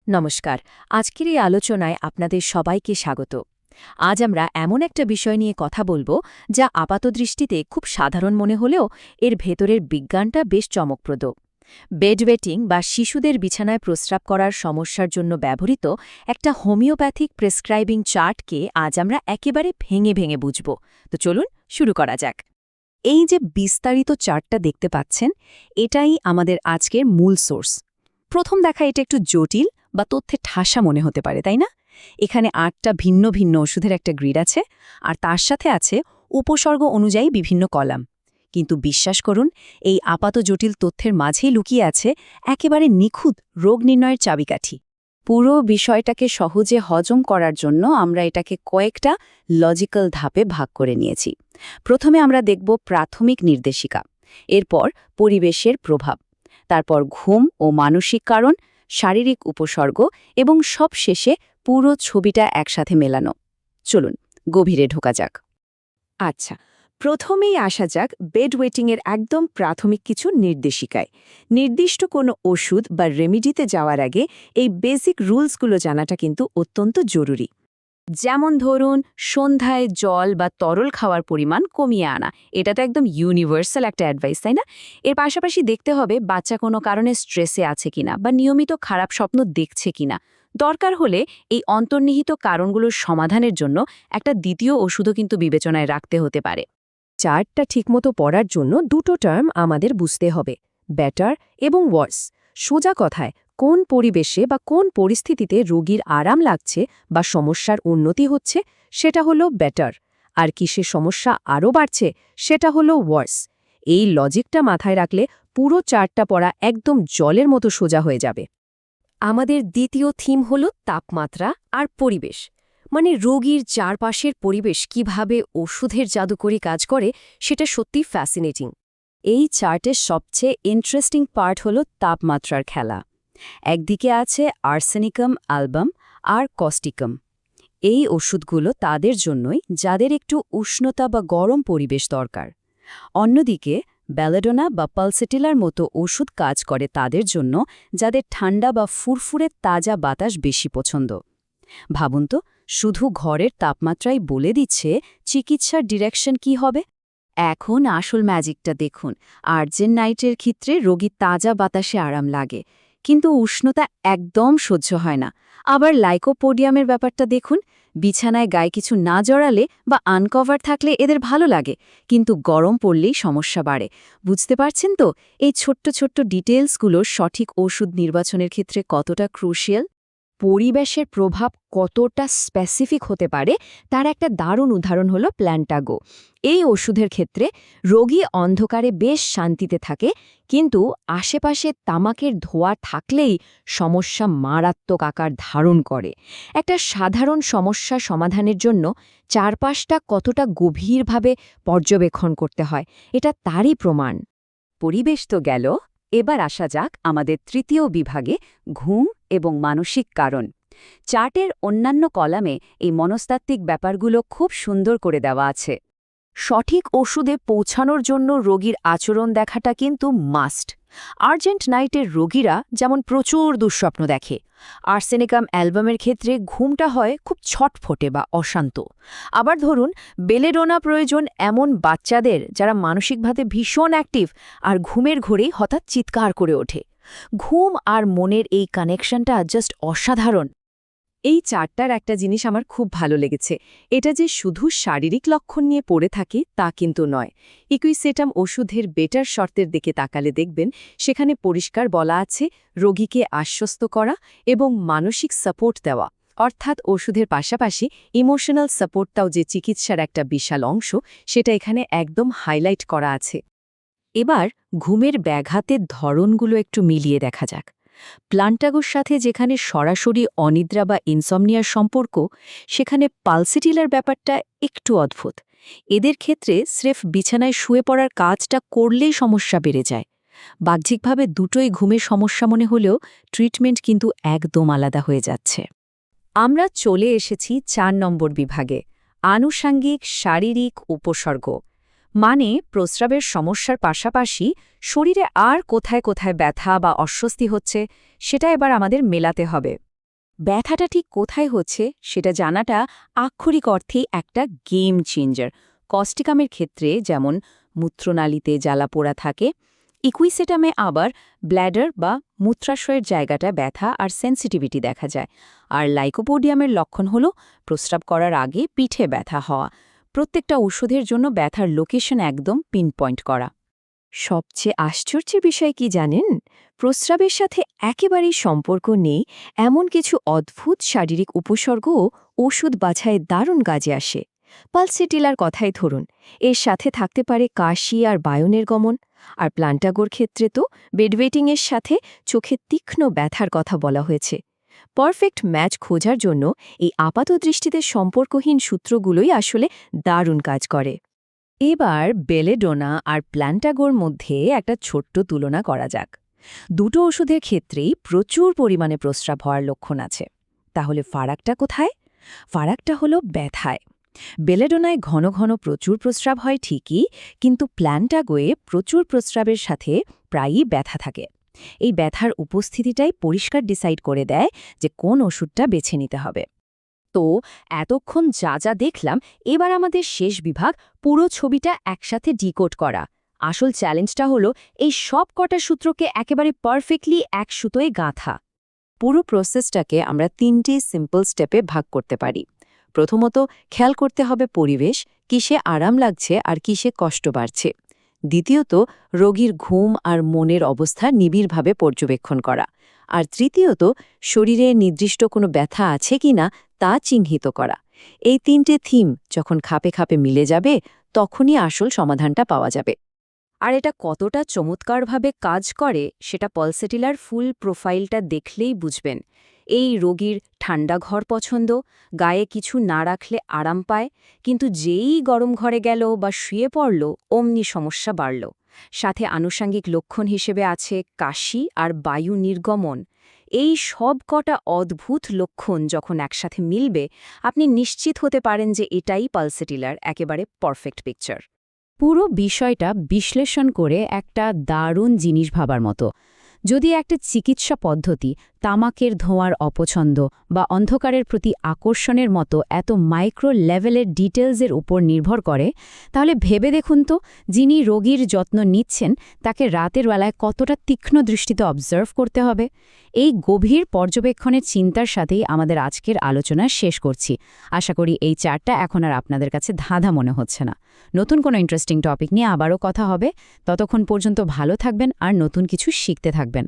নমস্কার। আজকের এই আলোচনায় আপনাদের সবাইকে স্বাগত। আজ আমরা এমন একটা বিষয় নিয়ে কথা বলবো যা আপাতদৃষ্টিতে খুব সাধারণ মনে হলেও এর ভেতরের বিজ্ঞানটা বেশ চমকপ্রদ। বেডওয়েটিং বা শিশুদের বিছানায় প্রস্রাব করার সমস্যার জন্য ব্যবহৃত একটা হোমিওপ্যাথিক প্রেসক্রাইবিং চার্টকে আজ আমরা একেবারে ভেঙে ভেঙে বুঝব। তো চলুন শুরু করা যাক। এই যে বিস্তারিত চার্টটা দেখতে পাচ্ছেন, এটাই আমাদের আজকের মূল সোর্স। প্রথম দেখা এটা একটু জটিল বা তথ্যে ঠাসা মনে হতে পারে, তাই না? এখানে ৮টা ভিন্ন ভিন্ন ওষুধের একটা গ্রিড আছে, আর তার সাথে আছে উপসর্গ অনুযায়ী বিভিন্ন কলাম। কিন্তু বিশ্বাস করুন, এই আপাত জটিল তথ্যের মাঝেই লুকিয়ে আছে একেবারে নিখুঁত রোগ নির্ণয়ের চাবিকাঠি। পুরো বিষয়টাকে সহজে হজম করার জন্য আমরা এটাকে কয়েকটা লজিক্যাল ধাপে ভাগ করে নিয়েছি। প্রথমে আমরা দেখব প্রাথমিক নির্দেশিকা, এরপর পরিবেশের প্রভাব, তারপর ঘুম ও মানসিক কারণ, শারীরিক উপসর্গ এবং সবশেষে পুরো ছবিটা একসাথে মেলানো। চলুন গভীরে ঢোকা যাক। আচ্ছা, প্রথমেই আসা যাক বেডওয়েটিংয়ের একদম প্রাথমিক কিছু নির্দেশিকায়। নির্দিষ্ট কোনো ওষুধ বা রেমিডিতে যাওয়ার আগে এই বেসিক রুলসগুলো জানাটা কিন্তু অত্যন্ত জরুরি। যেমন ধরুন, সন্ধ্যায় জল বা তরল খাওয়ার পরিমাণ কমিয়ে আনা, এটা তো একদম ইউনিভার্সাল একটা অ্যাডভাইস, তাই না? এর পাশাপাশি দেখতে হবে বাচ্চা কোনো কারণে স্ট্রেসে আছে কিনা বা নিয়মিত খারাপ স্বপ্ন দেখছে কিনা। দরকার হলে এই অন্তর্নিহিত কারণগুলোর সমাধানের জন্য একটা দ্বিতীয় ওষুধও কিন্তু বিবেচনায় রাখতে হতে পারে। চার্টটা ঠিকমতো পড়ার জন্য দুটো টার্ম আমাদের বুঝতে হবে, বেটার এবং ওয়ার্স। সোজা কথায়, কোন পরিবেশে বা কোন পরিস্থিতিতে রোগীর আরাম লাগছে বা সমস্যার উন্নতি হচ্ছে সেটা হলো বেটার, আর কিসে সমস্যা আরও বাড়ছে সেটা হলো ওয়ার্স। এই লজিকটা মাথায় রাখলে পুরো চার্টটা পড়া একদম জলের মতো সোজা হয়ে যাবে। আমাদের দ্বিতীয় থিম হল তাপমাত্রা আর পরিবেশ, মানে রোগীর চারপাশের পরিবেশ কিভাবে ওষুধের জাদুকরি কাজ করে সেটা সত্যি ফ্যাসিনেটিং। এই চার্টের সবচেয়ে ইন্টারেস্টিং পার্ট হল তাপমাত্রার খেলা। একদিকে আছে আর্সেনিকাম অ্যালবাম আর কস্টিকাম। এই ওষুধগুলো তাদের জন্যই যাদের একটু উষ্ণতা বা গরম পরিবেশ দরকার। অন্যদিকে বেলাডোনা বা পালসেটিলার মতো ওষুধ কাজ করে তাদের জন্য যাদের ঠান্ডা বা ফুরফুরে তাজা বাতাস বেশি পছন্দ। ভাবুন তো, শুধু ঘরের তাপমাত্রাই বলে দিচ্ছে চিকিৎসার ডিরেকশন কি হবে। এখন আসল ম্যাজিকটা দেখুন। আর্জেনাইটের ক্ষেত্রে রোগী তাজা বাতাসে আরাম লাগে, কিন্তু উষ্ণতা একদম সহ্য হয় না। আবার লাইকোপোডিয়ামের ব্যাপারটা দেখুন, বিছানায় গায়ে কিছু না জড়ালে বা আনকভার থাকলে এদের ভালো লাগে, কিন্তু গরম পড়লেই সমস্যা বাড়ে। বুঝতে পারছেন তো এই ছোট্ট ছোট্ট ডিটেলসগুলো সঠিক ওষুধ নির্বাচনের ক্ষেত্রে কতটা ক্রুশিয়াল? পরিবেশের প্রভাব কতটা স্পেসিফিক হতে পারে তার একটা দারুণ উদাহরণ হলো প্ল্যান্টাগো। এই ওষুধের ক্ষেত্রে রোগী অন্ধকারে বেশ শান্তিতে থাকে, কিন্তু আশেপাশে তামাকের ধোঁয়া থাকলেই সমস্যা মারাত্মক আকার ধারণ করে। একটা সাধারণ সমস্যা সমাধানের জন্য চারপাশটা কতটা গভীরভাবে পর্যবেক্ষণ করতে হয়, এটা তারই প্রমাণ। পরিবেশ তো গেল, এবার আসা যাক আমাদের তৃতীয় বিভাগে, ঘুম এবং মানসিক কারণ। চার্টের অন্যান্য কলামে এই মনস্তাত্ত্বিক ব্যাপারগুলো খুব সুন্দর করে দেওয়া আছে। সঠিক ওষুধে পৌঁছানোর জন্য রোগীর আচরণ দেখাটা কিন্তু মাস্ট। আর্জেন্টাইনের রোগীরা যেমন প্রচুর দুঃস্বপ্ন দেখে, আর্সেনিকাম অ্যালবামের ক্ষেত্রে ঘুমটা হয় খুব ছটফটে বা অশান্ত। আবার ধরুন, বেলেডোনা প্রয়োজন এমন বাচ্চাদের যারা মানসিকভাবে ভীষণ অ্যাক্টিভ আর ঘুমের ঘোরেই হঠাৎ চিৎকার করে ওঠে। ঘুম আর মনের এই কানেকশনটা জাস্ট অসাধারণ। এই চার্টটার একটা জিনিস আমার খুব ভালো লেগেছে, এটা যে শুধু শারীরিক লক্ষণ নিয়ে পড়ে থাকে তা কিন্তু নয়। ইকুইসেটাম ওষুধের বেটার শর্তের দিকে তাকালে দেখবেন সেখানে পরিষ্কার বলা আছে রোগীকে আশ্বস্ত করা এবং মানসিক সাপোর্ট দেওয়া, অর্থাৎ ওষুধের পাশাপাশি ইমোশনাল সাপোর্টটাও যে চিকিৎসার একটা বিশাল অংশ, সেটা এখানে একদম হাইলাইট করা আছে। এবার ঘুমের ব্যাঘাতের ধরনগুলো একটু মিলিয়ে দেখা যাক। প্ল্যান্টাগোর সাথে যেখানে সরাসরি অনিদ্রা বা ইনসমনিয়ার সম্পর্ক, সেখানে পালসেটিলার ব্যাপারটা একটু অদ্ভুত। এদের ক্ষেত্রে স্রেফ বিছানায় শুয়ে পড়ার কাজটা করলেই সমস্যা বেড়ে যায়। বাহ্যিকভাবে দুটোই ঘুমের সমস্যা মনে হলেও ট্রিটমেন্ট কিন্তু একদম আলাদা হয়ে যাচ্ছে। আমরা চলে এসেছি ৪ নম্বর বিভাগে, আনুষাঙ্গিক শারীরিক উপসর্গ। মানে প্রস্রাবের সমস্যার পাশাপাশি শরীরে আর কোথায় কোথায় ব্যথা বা অস্বস্তি হচ্ছে সেটা এবার আমাদের মেলাতে হবে। ব্যথাটা ঠিক কোথায় হচ্ছে সেটা জানাটা আক্ষরিক অর্থেই একটা গেম চেঞ্জার। কস্টিকামের ক্ষেত্রে যেমন মূত্রনালীতে জ্বালাপোড়া থাকে, ইকুইসেটামে আবার ব্ল্যাডার বা মূত্রাশয়ের জায়গাটা ব্যথা আর সেন্সিটিভিটি দেখা যায়। আর লাইকোপোডিয়ামের লক্ষণ হল প্রস্রাব করার আগে পিঠে ব্যথা হওয়া। প্রত্যেকটা ওষুধের জন্য ব্যথার লোকেশন একদম পিনপয়েন্ট করা। সবচেয়ে আশ্চর্যের বিষয় কি জানেন? প্রস্রাবের সাথে একেবারেই সম্পর্ক নেই এমন কিছু অদ্ভুত শারীরিক উপসর্গও ওষুধ বাছায় দারুণ কাজে আসে। পালসেটিলার কথাই ধরুন, এর সাথে থাকতে পারে কাশি আর বায়নের গমন। আর প্লান্টাগোর ক্ষেত্রে তো বেডওয়েটিংয়ের সাথে চোখে তীক্ষ্ণ ব্যথার কথা বলা হয়েছে। পারফেক্ট ম্যাচ খোঁজার জন্য এই আপাতদৃষ্টিতে সম্পর্কহীন সূত্রগুলোই আসলে দারুণ কাজ করে। এবার বেলেডোনা আর প্ল্যান্টাগোর মধ্যে একটা ছোট্ট তুলনা করা যাক। দুটো ওষুধের ক্ষেত্রেই প্রচুর পরিমাণে প্রস্রাব হওয়ার লক্ষণ আছে। তাহলে ফারাকটা কোথায়? ফারাকটা হলো ব্যথায়। বেলেডোনায় ঘন ঘন প্রচুর প্রস্রাব হয় ঠিকই, কিন্তু প্ল্যান্টাগোয়ে প্রচুর প্রস্রাবের সাথে প্রায়ই ব্যথা থাকে। এই ব্যথার উপস্থিতিটাই পরিষ্কার ডিসাইড করে দেয় যে কোন ওষুধটা বেছে নিতে হবে। তো এতক্ষণ যা যা দেখলাম, এবার আমাদের শেষ বিভাগ, পুরো ছবিটা একসাথে ডিকোড করা। আসল চ্যালেঞ্জটা হলো এই সব কটা সূত্রকে একেবারে পারফেক্টলি এক সুতোয় গাঁথা। পুরো প্রসেসটাকে আমরা 3টে সিম্পল স্টেপে ভাগ করতে পারি। প্রথমত, খেয়াল করতে হবে পরিবেশ, কিসে আরাম লাগছে আর কিসে কষ্ট বাড়ছে। দ্বিতীয়ত, রোগীর ঘুম আর মনের অবস্থা নিবিড়ভাবে পর্যবেক্ষণ করা। আর তৃতীয়ত, শরীরে নির্দিষ্ট কোনো ব্যথা আছে কিনা তা চিহ্নিত করা। এই 3টে থিম যখন খাপে খাপে মিলে যাবে, তখনই আসল সমাধানটা পাওয়া যাবে। আর এটা কতটা চমৎকারভাবে কাজ করে সেটা পালসেটিলার ফুল প্রোফাইলটা দেখলেই বুঝবেন। এই রোগীর ঠান্ডা ঘর পছন্দ, গায়ে কিছু না রাখলে আরাম পায়, কিন্তু যেই গরম ঘরে গেল বা শুয়ে পড়ল অমনি সমস্যা বাড়ল। সাথে আনুষঙ্গিক লক্ষণ হিসেবে আছে কাশি আর বায়ু নির্গমন। এই সব কটা অদ্ভুত লক্ষণ যখন একসাথে মিলবে, আপনি নিশ্চিত হতে পারেন যে এটাই পালসেটিলার একেবারে পারফেক্ট পিকচার। পুরো বিষয়টা বিশ্লেষণ করে একটা দারুণ জিনিস ভাবার মতো। যদি একটা চিকিৎসা পদ্ধতি তামাকের ধোঁয়ার অপছন্দ বা অন্ধকারের প্রতি আকর্ষণের মতো এত মাইক্রো লেভেলের ডিটেলসের উপর নির্ভর করে, তাহলে ভেবে দেখুন তো, যিনি রোগীর যত্ন নিচ্ছেন তাকে রাতের বেলায় কতটা তীক্ষ্ণ দৃষ্টিতে অবজার্ভ করতে হবে। এই গভীর পর্যবেক্ষণের চিন্তার সাথেই আমাদের আজকের আলোচনা শেষ করছি। আশা করি এই চারটা এখন আর আপনাদের কাছে ধাঁধা মনে হচ্ছে না। নতুন কোনো ইন্টারেস্টিং টপিক নিয়ে আবারও কথা হবে। ততক্ষণ পর্যন্ত ভালো থাকবেন আর নতুন কিছু শিখতে থাকবেন।